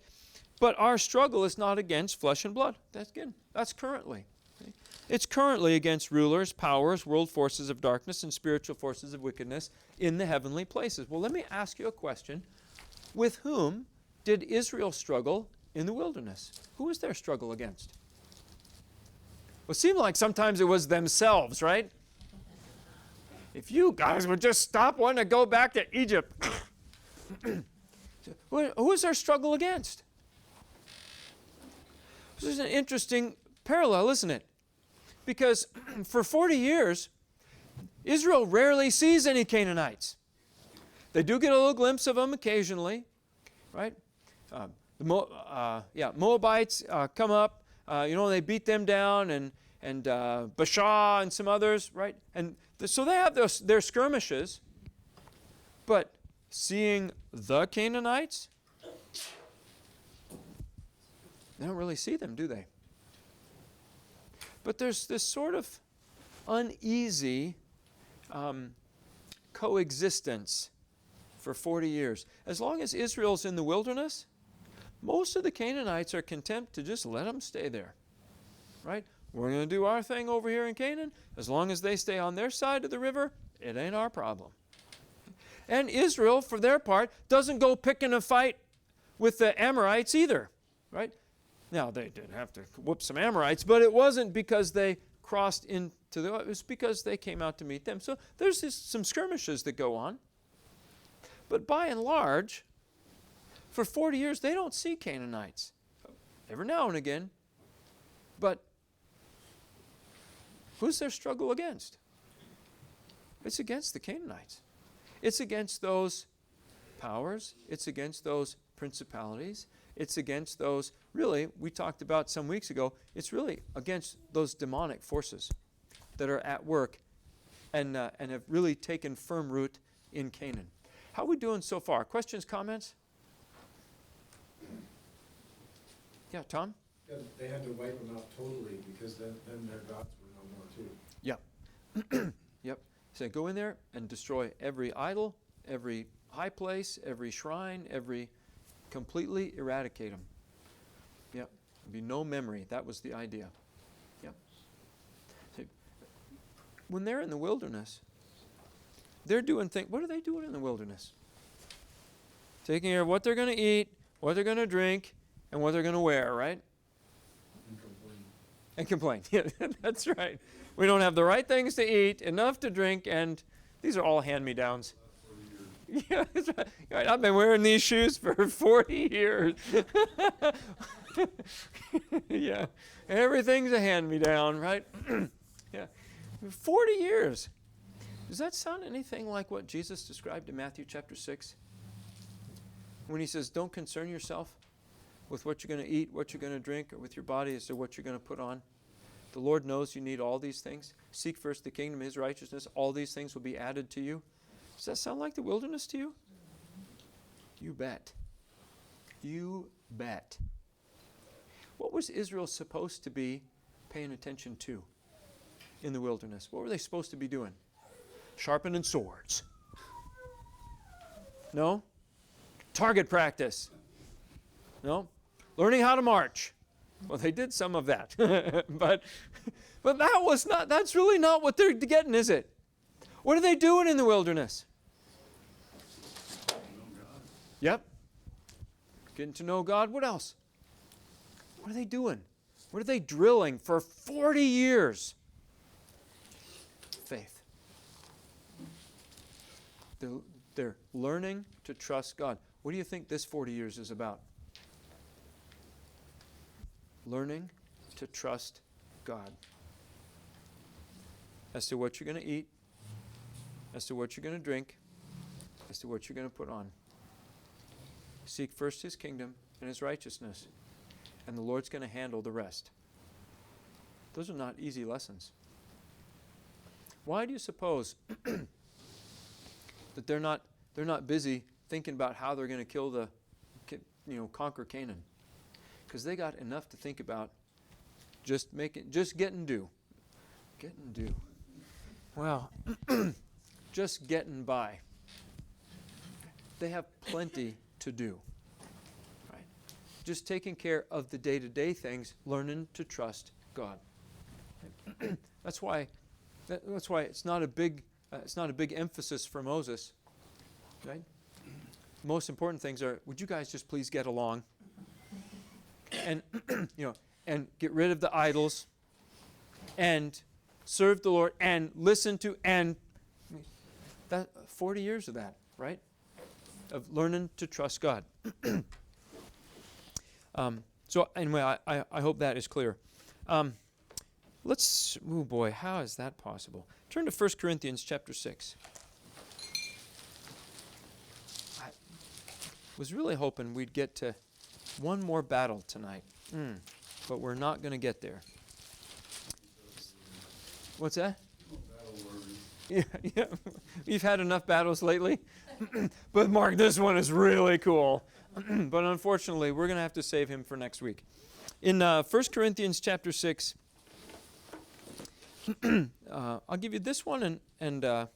[SPEAKER 4] But our struggle is not against flesh and blood. That's currently. Okay? It's currently against rulers, powers, world forces of darkness, and spiritual forces of wickedness in the heavenly places. Well, let me ask you a question. With whom did Israel struggle in the wilderness? Who was their struggle against? Well, it seemed like sometimes it was themselves, right? If you guys would just stop wanting to go back to Egypt. Who was their struggle against? This is an interesting parallel, isn't it? Because for 40 years, Israel rarely sees any Canaanites. They do get a little glimpse of them occasionally, right? Moabites come up, they beat them down, and Bashaw and some others, right? And so they have their skirmishes, but seeing the Canaanites, They don't really see them, do they? But there's this sort of uneasy coexistence for 40 years. As long as Israel's in the wilderness, most of the Canaanites are content to just let them stay there. Right? We're going to do our thing over here in Canaan. As long as they stay on their side of the river, it ain't our problem. And Israel, for their part, doesn't go picking a fight with the Amorites either. Right? Now, they did have to whoop some Amorites, but it wasn't because they crossed into it was because they came out to meet them. So there's some skirmishes that go on. But by and large, for 40 years, they don't see Canaanites. Every now and again. But who's their struggle against? It's against the Canaanites. It's against those powers. It's against those principalities. It's against those, really, we talked about some weeks ago, it's really against those demonic forces that are at work and have really taken firm root in Canaan. How are we doing so far? Questions, comments? Yeah, Tom?
[SPEAKER 3] Yeah, they had to wipe them out totally because then their gods were no more too.
[SPEAKER 4] Yep. Yep. So go in there and destroy every idol, every high place, every shrine, completely eradicate them. Yep. There'd be no memory. That was the idea. Yep. So when they're in the wilderness, they're doing things. What are they doing in the wilderness? Taking care of what they're going to eat, what they're going to drink, and what they're going to wear, right? And complain. Yeah, that's right. We don't have the right things to eat, enough to drink, and these are all hand-me-downs. Yeah, that's right. Right. I've been wearing these shoes for 40 years. Yeah, everything's a hand-me-down, right? Yeah, 40 years. Does that sound anything like what Jesus described in Matthew chapter 6? When he says, don't concern yourself with what you're going to eat, what you're going to drink, or with your body as to what you're going to put on. The Lord knows you need all these things. Seek first the kingdom of his righteousness. All these things will be added to you. Does that sound like the wilderness to you? You bet. You bet. What was Israel supposed to be paying attention to in the wilderness? What were they supposed to be doing? Sharpening swords. No? Target practice. No? Learning how to march. Well, they did some of that. but that's really not what they're getting, is it? What are they doing in the wilderness? Yep. Getting to know God. What else? What are they doing? What are they drilling for 40 years? Faith. They're learning to trust God. What do you think this 40 years is about? Learning to trust God. As to what you're going to eat, as to what you're going to drink, as to what you're going to put on. Seek first his kingdom and his righteousness, and the Lord's going to handle the rest. Those are not easy lessons. Why do you suppose that they're not busy thinking about how they're going to conquer Canaan? Because they got enough to think about just getting due. Getting due. Well, just getting by. They have plenty to do. Right? Just taking care of the day-to-day things, learning to trust God. That's why it's not a big emphasis for Moses. Right? The most important things are, would you guys just please get along? And and get rid of the idols, and serve the Lord, and listen to, and that 40 years of that, right? Of learning to trust God. So anyway, I hope that is clear. Oh boy, how is that possible? Turn to 1 Corinthians chapter 6. I was really hoping we'd get to one more battle tonight, but we're not going to get there. What's that? Yeah. We've had enough battles lately. But Mark, this one is really cool. But unfortunately, we're going to have to save him for next week. In 1 Corinthians chapter 6, I'll give you this one and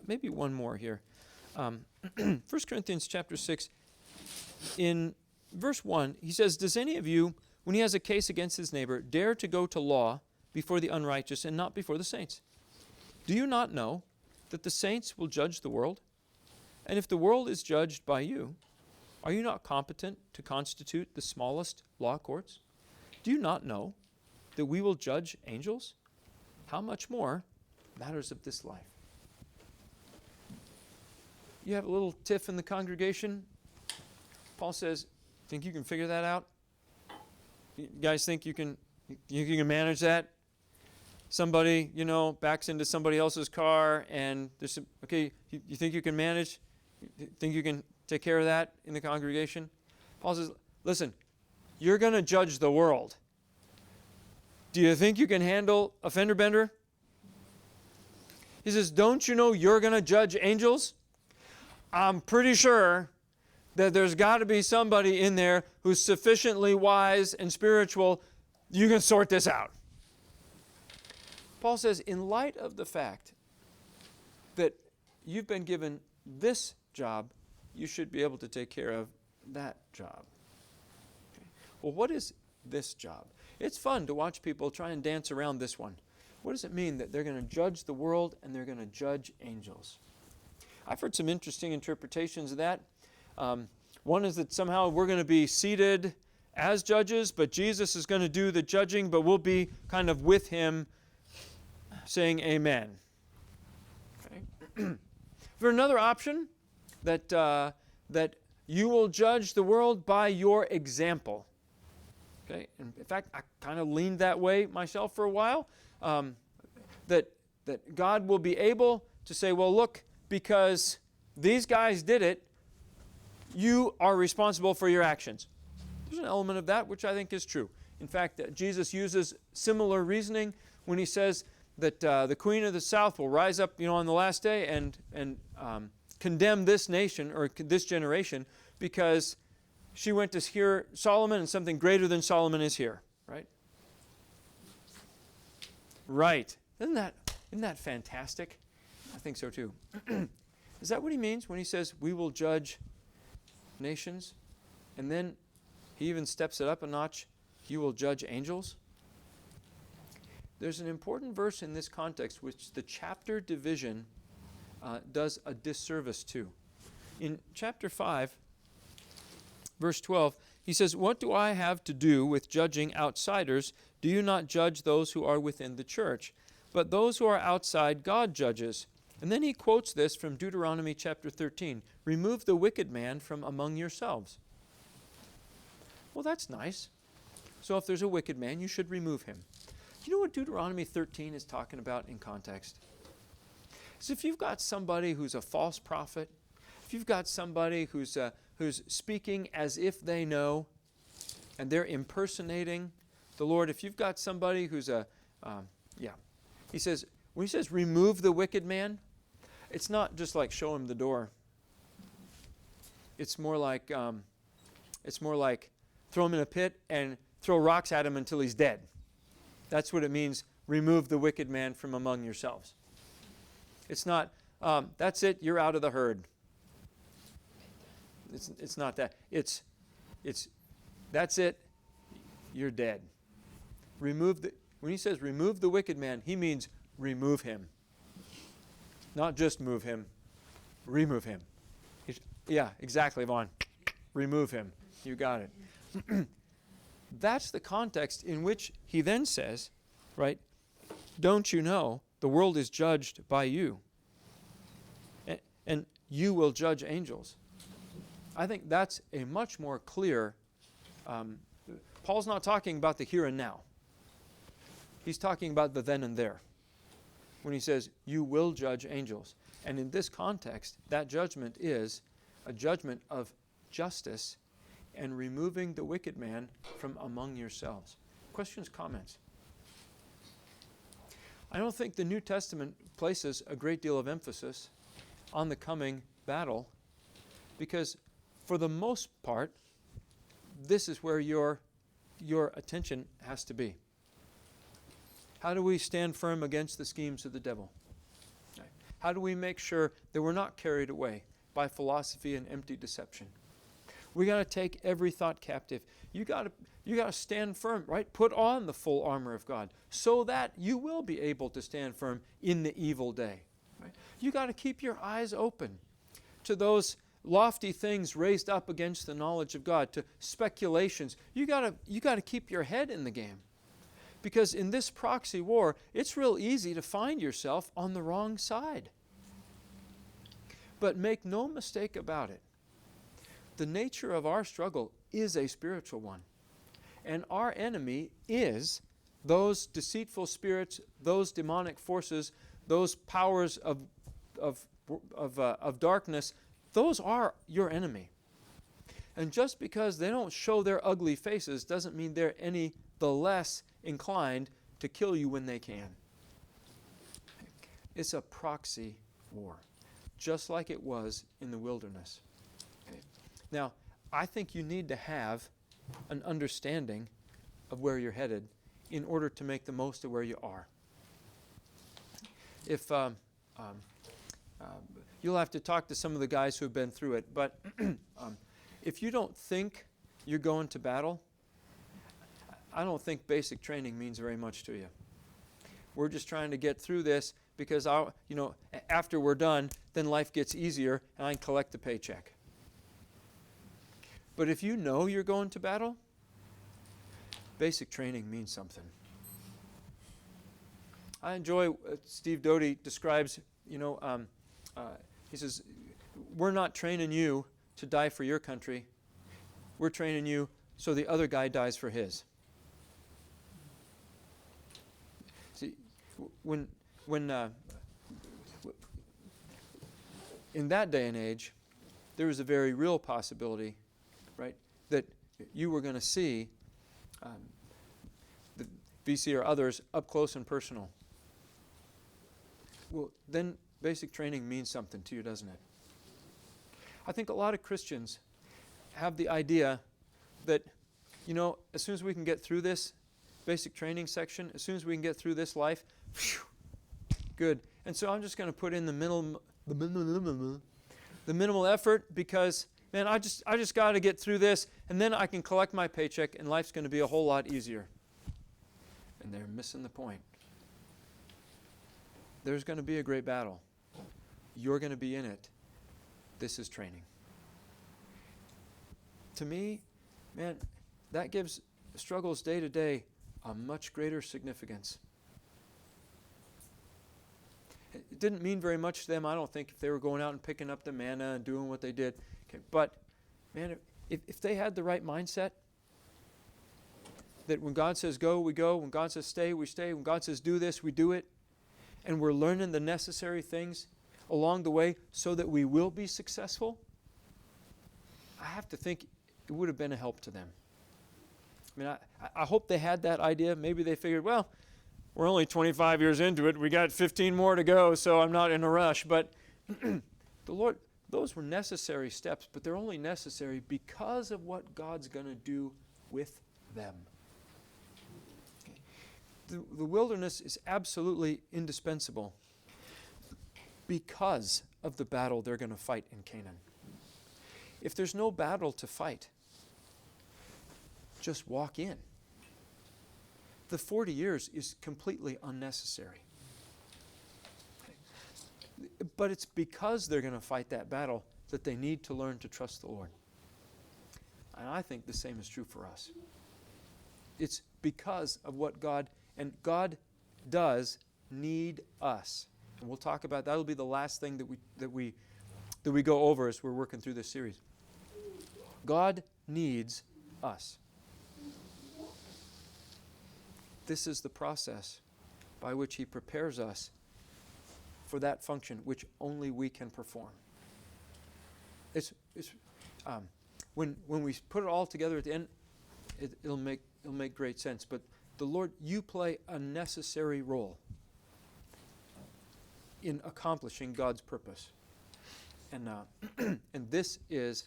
[SPEAKER 4] maybe one more here. 1 Corinthians chapter 6, in verse 1, he says, "Does any of you, when he has a case against his neighbor, dare to go to law before the unrighteous and not before the saints? Do you not know that the saints will judge the world? And if the world is judged by you, are you not competent to constitute the smallest law courts? Do you not know that we will judge angels? How much more matters of this life?" You have a little tiff in the congregation. Paul says, think you can figure that out? You guys think you can manage that? Somebody, backs into somebody else's car and there's some, okay, you think you can manage? You think you can take care of that in the congregation? Paul says, listen, you're going to judge the world. Do you think you can handle a fender bender? He says, don't you know you're going to judge angels? I'm pretty sure that there's got to be somebody in there who's sufficiently wise and spiritual. You can sort this out. Paul says, in light of the fact that you've been given this job, you should be able to take care of that job. Okay. Well, what is this job? It's fun to watch people try and dance around this one. What does it mean that they're going to judge the world and they're going to judge angels? I've heard some interesting interpretations of that. One is that somehow we're going to be seated as judges, but Jesus is going to do the judging, but we'll be kind of with him saying amen. Okay. For another option, that you will judge the world by your example. Okay. And in fact, I kind of leaned that way myself for a while. That God will be able to say, well, look, because these guys did it, you are responsible for your actions. There's an element of that which I think is true. In fact, Jesus uses similar reasoning when he says that the queen of the south will rise up, on the last day and condemn this nation or this generation because she went to hear Solomon and something greater than Solomon is here. Right? Right. Isn't that fantastic? I think so too. Is that what he means when he says we will judge nations? And then he even steps it up a notch. You will judge angels. There's an important verse in this context which the chapter division does a disservice to. In chapter 5, verse 12, he says, "What do I have to do with judging outsiders? Do you not judge those who are within the church? But those who are outside, God judges." And then he quotes this from Deuteronomy chapter 13. "Remove the wicked man from among yourselves." Well, that's nice. So if there's a wicked man, you should remove him. Do you know what Deuteronomy 13 is talking about in context? It's if you've got somebody who's a false prophet, if you've got somebody who's speaking as if they know, and they're impersonating the Lord, if you've got somebody who's he says, when he says remove the wicked man, it's not just like show him the door. It's more like throw him in a pit and throw rocks at him until he's dead. That's what it means, remove the wicked man from among yourselves. It's not, that's it, you're out of the herd. It's not that. It's that's it, you're dead. When he says remove the wicked man, he means remove him. Not just move him, remove him. Yeah, exactly, Vaughn. Remove him. You got it. That's the context in which he then says, right, don't you know the world is judged by you? And you will judge angels. I think that's a much more clear, Paul's not talking about the here and now. He's talking about the then and there. When he says, you will judge angels. And in this context, that judgment is a judgment of justice and removing the wicked man from among yourselves. Questions, comments? I don't think the New Testament places a great deal of emphasis on the coming battle because for the most part, this is where your your attention has to be. How do we stand firm against the schemes of the devil? How do we make sure that we're not carried away by philosophy and empty deception? We got to take every thought captive. You got to stand firm, right? Put on the full armor of God so that you will be able to stand firm in the evil day. Right? You got to keep your eyes open to those lofty things raised up against the knowledge of God, to speculations. You got to keep your head in the game. Because in this proxy war, it's real easy to find yourself on the wrong side. But make no mistake about it. The nature of our struggle is a spiritual one. And our enemy is those deceitful spirits, those demonic forces, those powers of darkness. Those are your enemy. And just because they don't show their ugly faces doesn't mean they're any the less inclined to kill you when they can. It's a proxy war, just like it was in the wilderness. Okay. Now, I think you need to have an understanding of where you're headed in order to make the most of where you are. If you'll have to talk to some of the guys who have been through it, but if you don't think you're going to battle, I don't think basic training means very much to you. We're just trying to get through this because after we're done, then life gets easier and I can collect the paycheck. But if you know you're going to battle, basic training means something. I enjoy what Steve Doty describes, he says, we're not training you to die for your country. We're training you so the other guy dies for his. See, when in that day and age, there was a very real possibility, right, that you were going to see the VC or others up close and personal. Well, then basic training means something to you, doesn't it? I think a lot of Christians have the idea that, as soon as we can get through this basic training section, as soon as we can get through this life, whew, good. And so I'm just going to put in the minimal effort because, man, I just got to get through this, and then I can collect my paycheck, and life's going to be a whole lot easier. And they're missing the point. There's going to be a great battle. You're going to be in it. This is training. To me, man, that gives struggles day to day a much greater significance. It didn't mean very much to them, I don't think, if they were going out and picking up the manna and doing what they did. Okay, but, man, if they had the right mindset, that when God says go, we go. When God says stay, we stay. When God says do this, we do it. And we're learning the necessary things along the way so that we will be successful, I have to think it would have been a help to them. I mean, I hope they had that idea. Maybe they figured, well, we're only 25 years into it. We got 15 more to go, so I'm not in a rush. But the Lord, those were necessary steps, but they're only necessary because of what God's going to do with them. The wilderness is absolutely indispensable because of the battle they're going to fight in Canaan. If there's no battle to fight, just walk in. The 40 years is completely unnecessary. But it's because they're going to fight that battle that they need to learn to trust the Lord. And I think the same is true for us. It's because of what God does need us. And we'll talk about that'll be the last thing that we go over as we're working through this series. God needs us. This is the process by which He prepares us for that function which only we can perform. When we put it all together at the end, it'll make great sense. But the Lord, you play a necessary role in accomplishing God's purpose. And and this is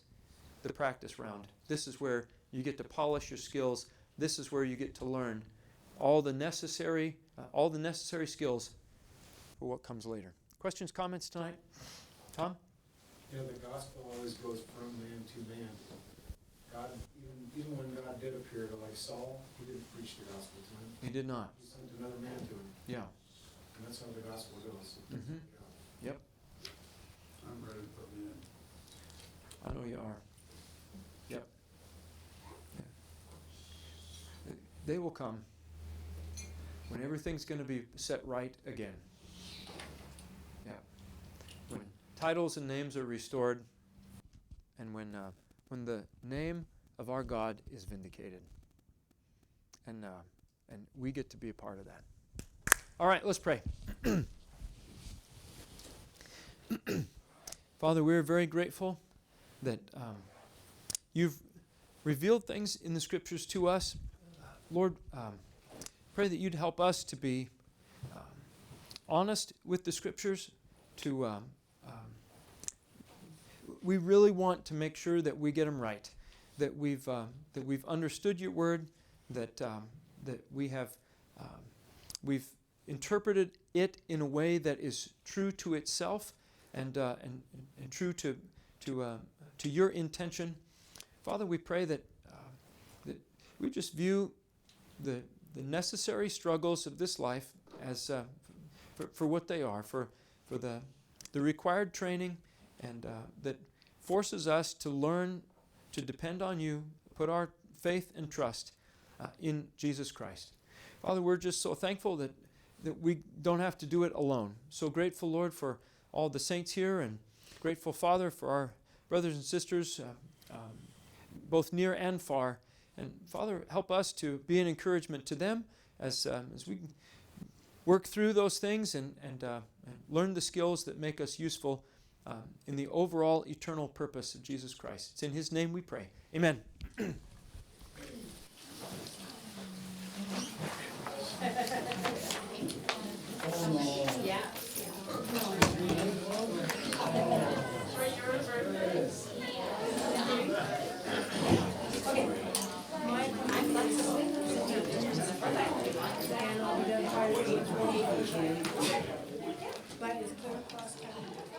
[SPEAKER 4] the practice round. This is where you get to polish your skills, this is where you get to learn all the necessary skills for what comes later. Questions, comments tonight? Tom?
[SPEAKER 3] You know, the gospel always goes from man to man. God, even when God did appear to like Saul, he didn't preach the gospel to him.
[SPEAKER 4] He did not.
[SPEAKER 3] He sent another man to him.
[SPEAKER 4] Yeah.
[SPEAKER 3] And that's how the gospel goes.
[SPEAKER 4] Mm-hmm. Yep.
[SPEAKER 5] I'm ready to put me in.
[SPEAKER 4] I know you are. Yep. Yeah. They will come when everything's going to be set right again. Yeah. When titles and names are restored, and when the name of our God is vindicated, and we get to be a part of that. All right, let's pray. Father, we're very grateful that you've revealed things in the Scriptures to us. Lord, pray that you'd help us to be honest with the Scriptures. We really want to make sure that we get them right, that we've understood your word, that we've interpreted it in a way that is true to itself and true to your intention. Father, we pray that we just view the necessary struggles of this life as for what they are, for the required training, and that forces us to learn to depend on you, put our faith and trust in Jesus Christ. Father, we're just so thankful that we don't have to do it alone. So grateful, Lord, for all the saints here, and grateful, Father, for our brothers and sisters, both near and far. And Father, help us to be an encouragement to them as we work through those things and learn the skills that make us useful in the overall eternal purpose of Jesus Christ. It's in His name we pray. Amen.
[SPEAKER 2] Yeah.
[SPEAKER 6] But it's clear across town.